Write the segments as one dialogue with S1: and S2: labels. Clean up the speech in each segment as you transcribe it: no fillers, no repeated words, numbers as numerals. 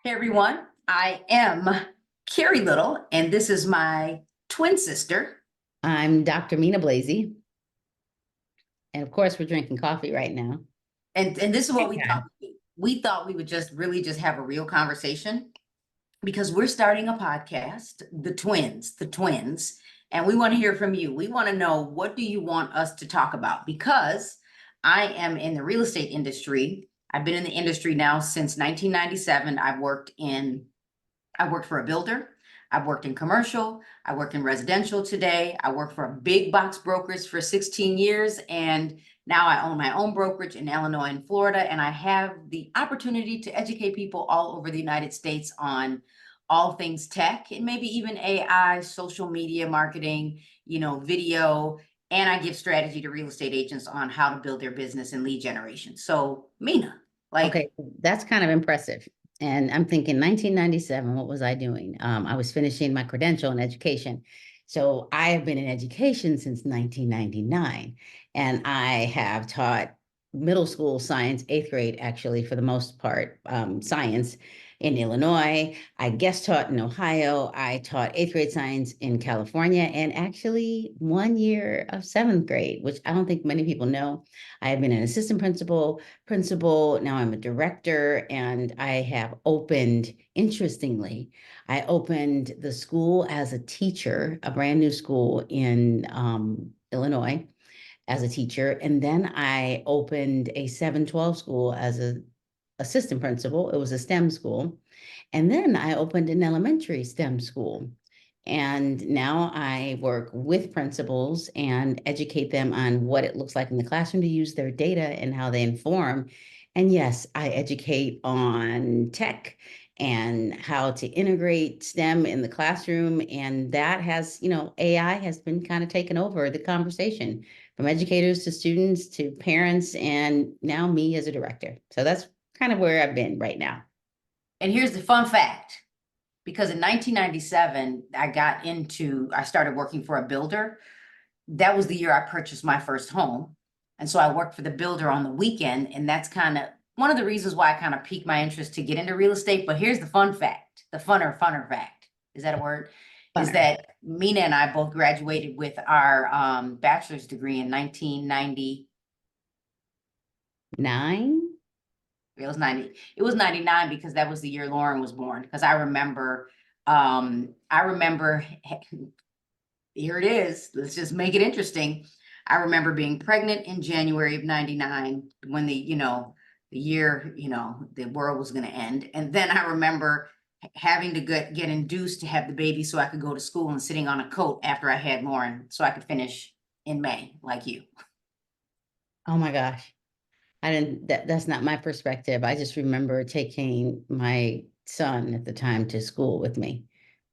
S1: Hey everyone, I am Carrie Little, and this is my twin sister.
S2: I'm Dr. Mina Blazy, and of course, we're drinking coffee right now.
S1: And this is what we
S2: Okay.
S1: thought we'd do. We thought we would just really just have a real conversation because we're starting a podcast, the twins, and we want to hear from you. We want to know, what do you want us to talk about? Because I am in the real estate industry. I've been in the industry now since 1997. I worked for a builder. I've worked in commercial. I work in residential today. I work for a big box brokers for 16 years. And now I own my own brokerage in Illinois and Florida. And I have the opportunity to educate people all over the United States on all things tech and maybe even AI, social media marketing, video. And I give strategy to real estate agents on how to build their business and lead generation. So, Mina, like,
S2: Okay, that's kind of impressive. And I'm thinking 1997, what was I doing? I was finishing my credential in education. So I have been in education since 1999, and I have taught middle school science, eighth grade, actually, for the most part, science in Illinois. I guest taught in Ohio. I taught eighth grade science in California, and actually 1 year of seventh grade, which I don't think many people know. I have been an assistant principal. Now I'm a director, and I have opened, interestingly, I opened the school as a teacher, a brand new school in Illinois as a teacher. And then I opened a 712 school as a assistant principal. It was a STEM school. And then I opened an elementary STEM school. And now I work with principals and educate them on what it looks like in the classroom to use their data and how they inform. And yes, I educate on tech and how to integrate STEM in the classroom. And that has, AI has been kind of taken over the conversation from educators to students to parents, and now me as a director. So that's kind of where I've been right now.
S1: and here's the fun fact. Because in 1997, I started working for a builder. That was the year I purchased my first home. And so I worked for the builder on the weekend. And that's kind of one of the reasons why I kind of piqued my interest to get into real estate. But here's the fun fact, the funner fact. Is that a word? Is
S2: Funner.
S1: that Mina and I both graduated with our bachelor's degree in 1990.
S2: 9.
S1: It was 90. It was 99 because that was the year Lauren was born. Because I remember here it is. Let's just make it interesting. I remember being pregnant in January of 99 when the year, the world was going to end. And then I remember having to get induced to have the baby so I could go to school and sitting on a coat after I had Lauren so I could finish in May, like you.
S2: Oh my gosh. That's not my perspective. I just remember taking my son at the time to school with me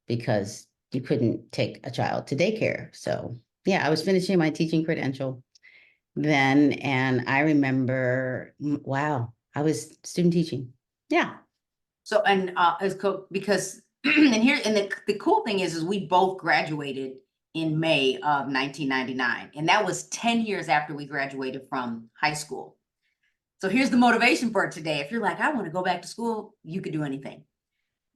S2: because you couldn't take a child to daycare. So yeah, I was finishing my teaching credential then, and I remember, wow, I was student teaching. Yeah.
S1: So, and it's cool because and the cool thing is we both graduated in May of 1999, and that was 10 years after we graduated from high school. So here's the motivation for today. If you're like, I want to go back to school, you could do anything.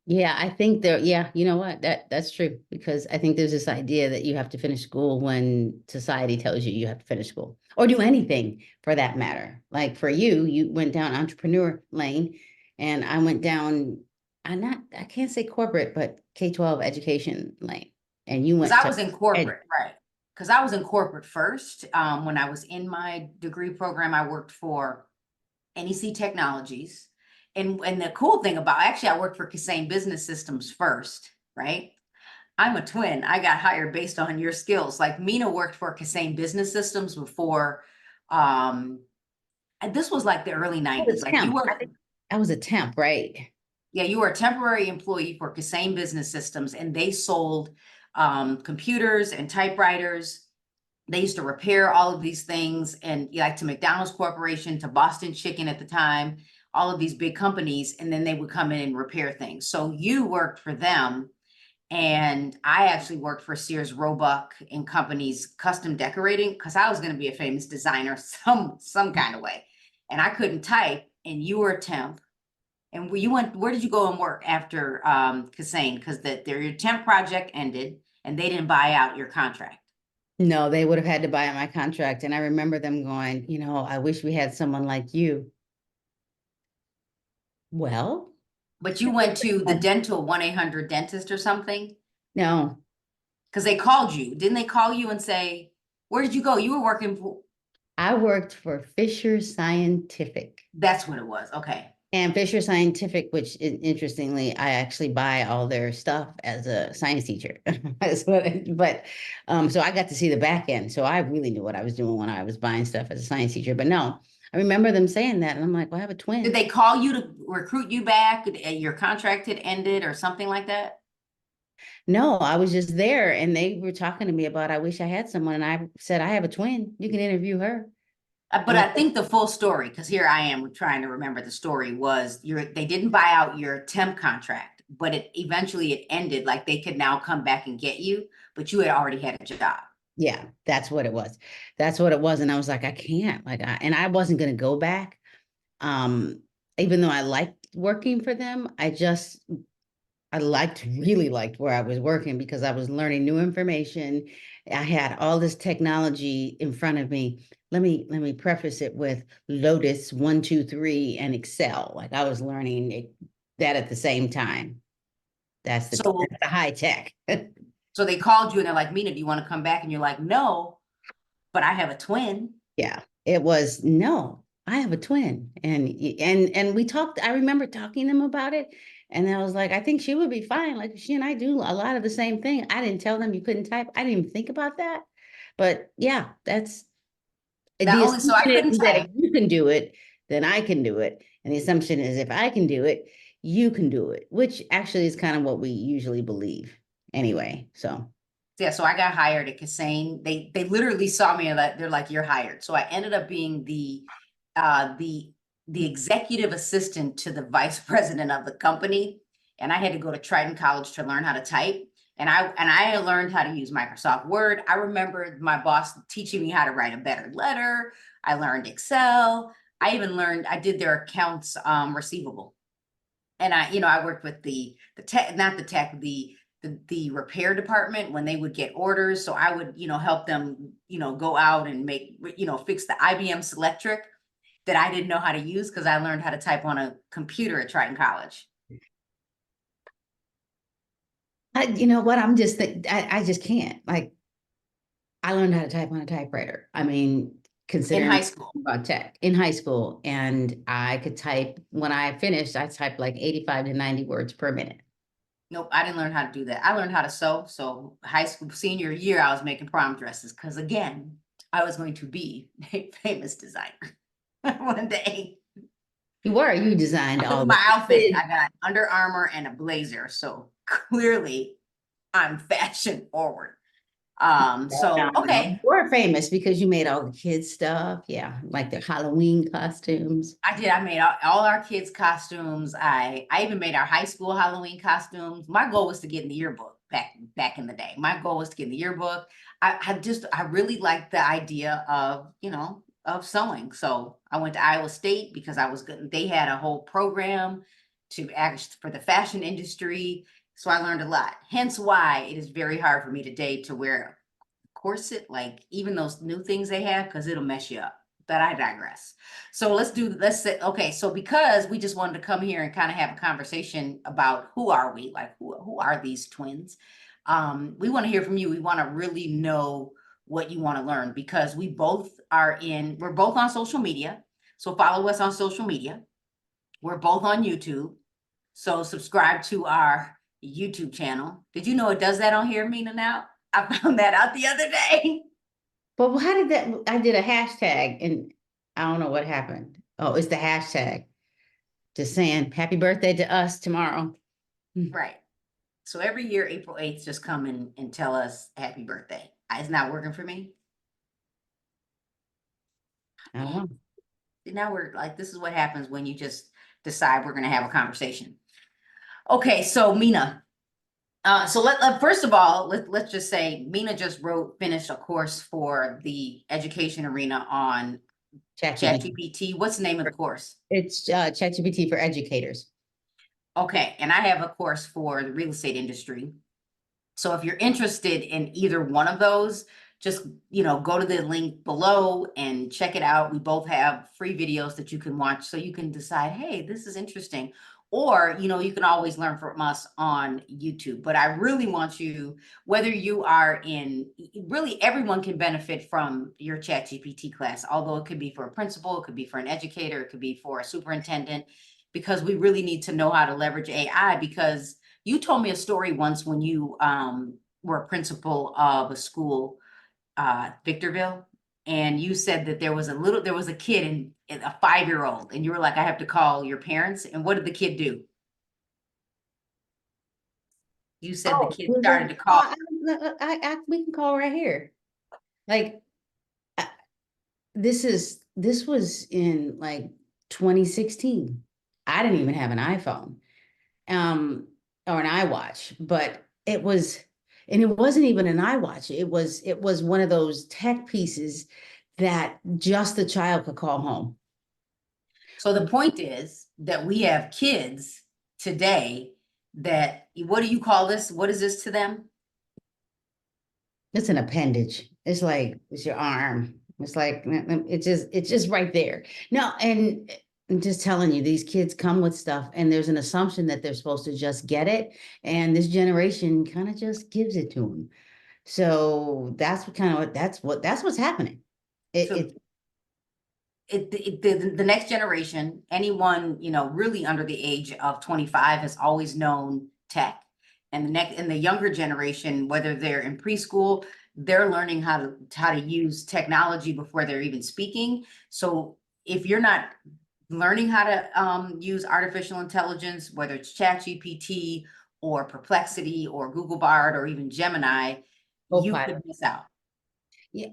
S2: Yeah, I think there, yeah, you know what? That's true, because I think there's this idea that you have to finish school when society tells you you have to finish school or do anything for that matter. Like for you, you went down entrepreneur lane, and I went down, I can't say corporate, but K-12 education lane. And you
S1: Because
S2: went
S1: I
S2: to
S1: was in
S2: ed.
S1: corporate, right? Because I was in corporate first. When I was in my degree program, I worked for NEC Technologies. And the cool thing about, actually, I worked for Kassane Business Systems first, right? I'm a twin. I got hired based on your skills. Like Mina worked for Kassane Business Systems before. Um, and this was like the early
S2: I was
S1: 90s.
S2: a
S1: Like you
S2: temp. I
S1: were,
S2: think I was a temp, right?
S1: yeah, you were a temporary employee for Kassane Business Systems, and they sold computers and typewriters. They used to repair all of these things, and like to McDonald's Corporation, to Boston Chicken at the time, all of these big companies, and then they would come in and repair things. So you worked for them, and I actually worked for Sears Roebuck and Company's custom decorating because I was going to be a famous designer some kind of way, and I couldn't type, and you were a temp. And where did you go and work after Kassane? Because your temp project ended and they didn't buy out your contract.
S2: No, they would have had to buy out my contract. And I remember them going, I wish we had someone like you. Well,
S1: But you went to the dental 1-800 dentist or something?
S2: no,
S1: Because they called you. Didn't they call you and say, where did you go? You were working for,
S2: I worked for Fisher Scientific.
S1: that's what it was. Okay.
S2: And Fisher Scientific, which interestingly, I actually buy all their stuff as a science teacher. So I got to see the back end. So I really knew what I was doing when I was buying stuff as a science teacher. But no, I remember them saying that. And I'm like, well, I have a
S1: Did
S2: twin.
S1: they call you to recruit you back? Your contract had ended or something like that?
S2: No, I was just there and they were talking to me about, I wish I had someone. And I said, I have a twin. You can interview her.
S1: But I think the full story, because here I am trying to remember the story, was they didn't buy out your temp contract, but it ended. Like they could now come back and get you, but you had already had a job.
S2: Yeah, that's what it was. That's what it was. And I was like, I can't, and I wasn't going to go back. Um, Even though I liked working for them, really liked where I was working because I was learning new information. I had all this technology in front of me. Let me preface it with Lotus 1, 2, 3 and Excel. Like I was learning that at the same time. That's
S1: So,
S2: the high tech.
S1: so they called you and they're like, Mina, do you want to come back? And you're like, no, but I have a twin.
S2: Yeah, it was no. I have a twin, and we talked. I remember talking to them about it, and I was like, I think she would be fine. Like she and I do a lot of the same thing. I didn't tell them you couldn't type. I didn't even think about that, but yeah, that's
S1: Not
S2: the
S1: only so I
S2: assumption
S1: couldn't
S2: is that if
S1: type.
S2: you can do it, then I can do it, and the assumption is if I can do it, you can do it, which actually is kind of what we usually believe anyway. So
S1: Yeah, so I got hired at Kassane. They literally saw me and they're like, you're hired. So I ended up being uh the the executive assistant to the vice president of the company. And I had to go to Triton College to learn how to type. And I learned how to use Microsoft Word. I remember my boss teaching me how to write a better letter. I learned Excel. I did their accounts receivable. And I worked with the tech, not the tech, the repair department when they would get orders. So I would, help them, go out and fix the IBM Selectric that I didn't know how to use because I learned how to type on a computer at Triton College.
S2: you know what? I just can't. Like I learned how to type on a typewriter. I mean,
S1: In
S2: considering
S1: high school.
S2: about tech in high school, and I could type when I finished, I typed like 85 to 90 words per minute.
S1: Nope, I didn't learn how to do that. I learned how to sew. So high school senior year, I was making prom dresses because again, I was going to be a famous designer one day.
S2: You designed
S1: Look
S2: all
S1: at
S2: the
S1: my outfit. I got Under Armour and a blazer. So clearly I'm fashion forward. So
S2: You
S1: okay.
S2: were famous because you made all the kids stuff. Yeah, like the Halloween costumes.
S1: I did. I made all our kids' costumes. I even made our high school Halloween costumes. My goal was to get in the yearbook back in the day. My goal was to get in the yearbook. I really liked the idea of of sewing. So I went to Iowa State because I was good. They had a whole program to act for the fashion industry. So I learned a lot. Hence why it is very hard for me today to wear a corset, like even those new things they have, because it'll mess you up. But I digress. So let's say, okay, so because we just wanted to come here and kind of have a conversation about who are we, like who are these twins? We want to hear from you. We want to really know what you want to learn because we're both on social media. So follow us on social media. We're both on YouTube. So subscribe to our YouTube channel. Did you know it does that on here, Mina, now? I found that out the other day.
S2: But how did that? I did a hashtag and I don't know what happened. Oh, it's the hashtag. Just saying happy birthday to us tomorrow.
S1: Right. So every year, April 8th, just come and tell us happy birthday. It's not working for me.
S2: I don't know.
S1: Now we're like, this is what happens when you just decide we're going to have a conversation. Okay, so Mina, so first of all, let's just say Mina just finished a course for the education arena on
S2: ChatGPT.
S1: ChatGPT. What's the name of the course?
S2: It's ChatGPT for educators.
S1: Okay, and I have a course for the real estate industry. So if you're interested in either one of those, just, go to the link below and check it out. We both have free videos that you can watch so you can decide, hey, this is interesting. Or, you can always learn from us on YouTube. But I really want you, whether you are really everyone can benefit from your ChatGPT class, although it could be for a principal, it could be for an educator, it could be for a superintendent, because we really need to know how to leverage AI. Because you told me a story once when you were a principal of a school, Victorville, and you said that there was a kid a 5-year-old, and you were like, I have to call your parents. And what did the kid do? You said the
S2: Oh,
S1: kid
S2: was that,
S1: started to call.
S2: we can call right here. Like, this was in like 2016. I didn't even have an iPhone, um, or an iWatch, but and it wasn't even an iWatch. It was one of those tech pieces that just the child could call home.
S1: So the point is that we have kids today that, what do you call this? What is this to them?
S2: It's an appendage. It's like it's your arm. It's like it's just right there. No, and I'm just telling you, these kids come with stuff, and there's an assumption that they're supposed to just get it, and this generation kind of just gives it to them. So that's what's happening. It,
S1: So
S2: it
S1: the next generation, anyone, really under the age of 25 has always known tech. And the younger generation, whether they're in preschool, they're learning how to use technology before they're even speaking. So if you're not learning how to use artificial intelligence, whether it's ChatGPT or Perplexity or Google Bard or even Gemini, you could
S2: co-pilot.
S1: miss out.
S2: Yeah,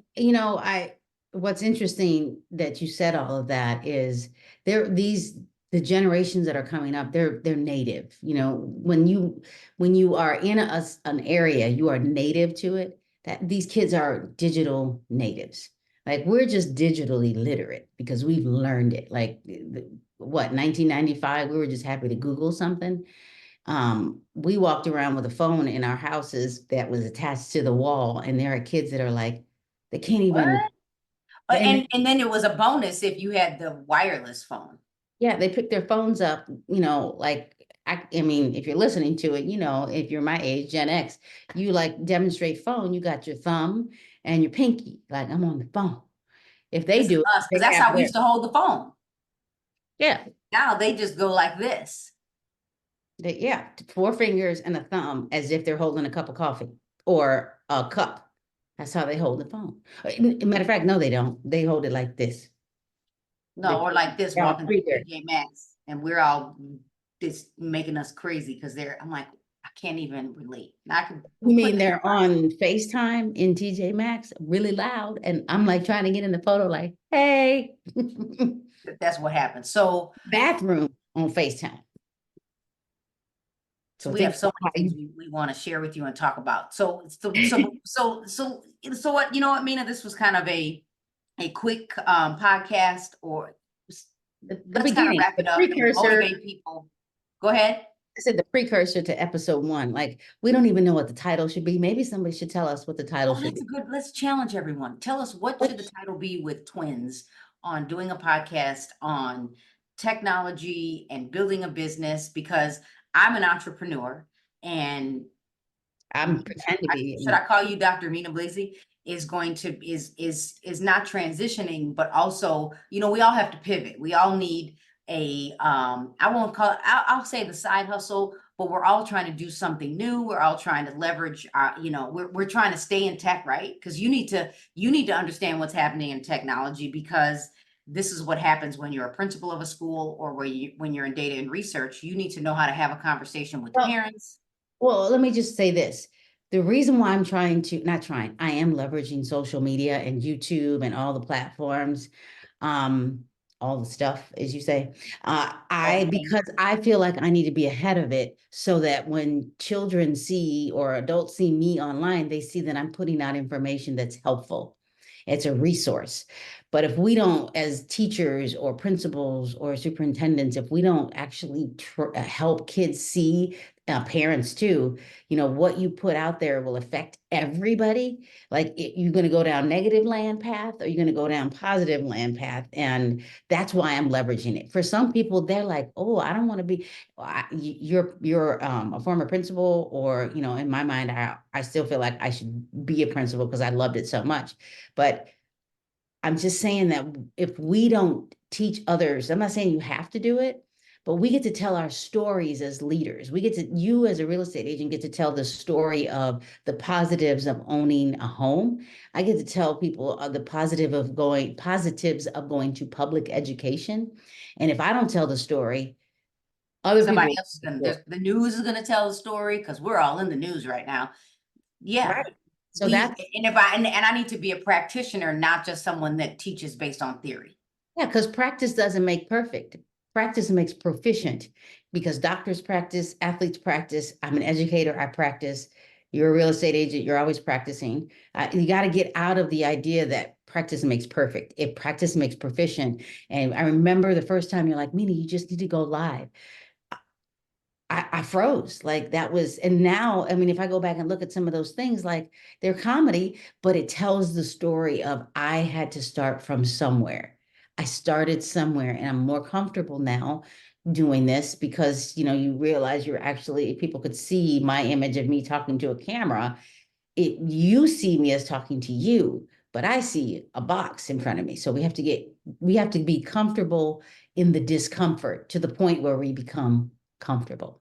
S2: what's interesting that you said all of that is the generations that are coming up, they're native. When you are in an area, you are native to it. That these kids are digital natives. Like, we're just digitally literate because we've learned it. Like, 1995, we were just happy to Google something. We walked around with a phone in our houses that was attached to the wall, and there are kids that are like, they can't even,
S1: What?
S2: and
S1: And then it was a bonus if you had the wireless phone.
S2: yeah, they pick their phones up, like, I mean, if you're listening to it, if you're my age, Gen X, you like demonstrate phone, you got your thumb and your pinky, like, I'm on the phone. If they
S1: This is
S2: do it,
S1: us, because
S2: they
S1: that's
S2: have
S1: how we
S2: their,
S1: used to hold the phone.
S2: yeah,
S1: Now they just go like this.
S2: yeah, 4 fingers and a thumb as if they're holding a cup of coffee or a cup. That's how they hold the phone. Matter of fact, no, they don't. They hold it like this.
S1: No,
S2: They're,
S1: or like this,
S2: they're all
S1: walking
S2: three
S1: through
S2: there.
S1: TJ Maxx, and we're all just making us crazy because I'm like, I can't even relate. Now I can
S2: You
S1: put
S2: mean
S1: that.
S2: they're on FaceTime in TJ Maxx really loud, and I'm like trying to get in the photo, like, hey,
S1: That's what happens. So,
S2: bathroom on FaceTime.
S1: so
S2: So
S1: we have
S2: think
S1: so
S2: about how
S1: many things
S2: you,
S1: we want to share with you and talk about. So what, Mina, this was kind of a quick podcast, or
S2: the
S1: let's kind of
S2: beginning,
S1: wrap
S2: the
S1: it up and
S2: precursor.
S1: motivate people. Go ahead.
S2: I said the precursor to episode 1. Like, we don't even know what the title should be. Maybe somebody should tell us what the title
S1: Oh,
S2: should be.
S1: let's challenge everyone. Tell us, what should the title be with twins on doing a podcast on technology and building a business? Because I'm an entrepreneur, and
S2: I'm pretend to
S1: should
S2: be.
S1: I call you Dr. Mina Blazy, is not transitioning, but also, we all have to pivot. We all need I won't call it, I'll say the side hustle, but we're all trying to do something new. We're all trying to leverage our, we're trying to stay in tech, right? Because you need to understand what's happening in technology, because this is what happens when you're a principal of a school, or when you're in data and research. You need to know how to have a conversation with
S2: Well,
S1: parents.
S2: Well, let me just say this. The reason why I'm trying to, not trying, I am leveraging social media and YouTube and all the platforms, um, all the stuff, as you say.
S1: All the things.
S2: Because I feel like I need to be ahead of it so that when children see or adults see me online, they see that I'm putting out information that's helpful. It's a resource. But if we don't, as teachers or principals or superintendents, if we don't actually help kids see, parents too, what you put out there will affect everybody. Like you're going to go down negative land path or you're going to go down positive land path. And that's why I'm leveraging it. For some people, they're like, oh, I don't want to be, you're a former principal, or, in my mind, I still feel like I should be a principal because I loved it so much. But I'm just saying that if we don't teach others, I'm not saying you have to do it, but we get to tell our stories as leaders. You as a real estate agent get to tell the story of the positives of owning a home. I get to tell people the positives of going to public education. And if I don't tell the story, other
S1: Somebody
S2: people.
S1: else is gonna, the news is gonna tell the story, because we're all in the news right now. Yeah.
S2: Right. So that's,
S1: And I need to be a practitioner, not just someone that teaches based on theory.
S2: yeah, because practice doesn't make perfect. Practice makes proficient, because doctors practice, athletes practice. I'm an educator, I practice. You're a real estate agent, you're always practicing. You got to get out of the idea that practice makes perfect. If practice makes proficient. And I remember the first time you're like, Mina, you just need to go live. I froze. Like that was, and now, I mean, if I go back and look at some of those things, like they're comedy, but it tells the story of I had to start from somewhere. I started somewhere and I'm more comfortable now doing this because, you realize you're actually, people could see my image of me talking to a camera. You see me as talking to you, but I see a box in front of me. So we have to be comfortable in the discomfort to the point where we become comfortable.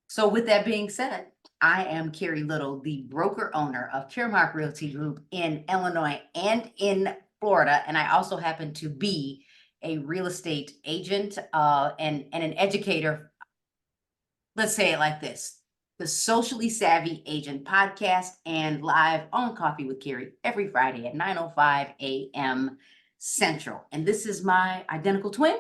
S1: So with that being said, I am Carrie Little, the broker owner of Caremark Realty Group in Illinois and in Florida. And I also happen to be a real estate agent and an educator. Let's say it like this: the Socially Savvy Agent podcast and live on Coffee with Carrie every Friday at 9:05 a.m. Central. And this is my identical twin.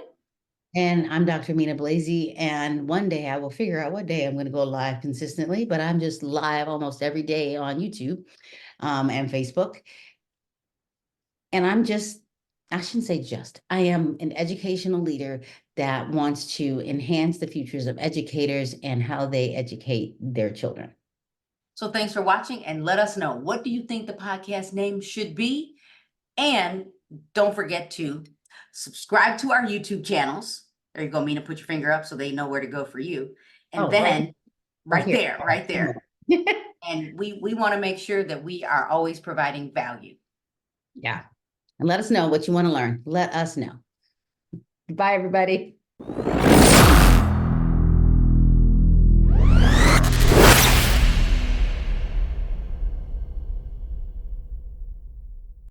S2: And I'm Dr. Mina Blasey, and one day I will figure out what day I'm going to go live consistently, but I'm just live almost every day on YouTube and Facebook. And I shouldn't say just, I am an educational leader that wants to enhance the futures of educators and how they educate their children.
S1: So thanks for watching, and let us know, what do you think the podcast name should be? And don't forget to subscribe to our YouTube channels. There you go, Mina, put your finger up so they know where to go for you. And
S2: Oh,
S1: then
S2: right here.
S1: right there. And we want to make sure that we are always providing value.
S2: Yeah. And let us know what you want to learn. Let us know. Bye, everybody.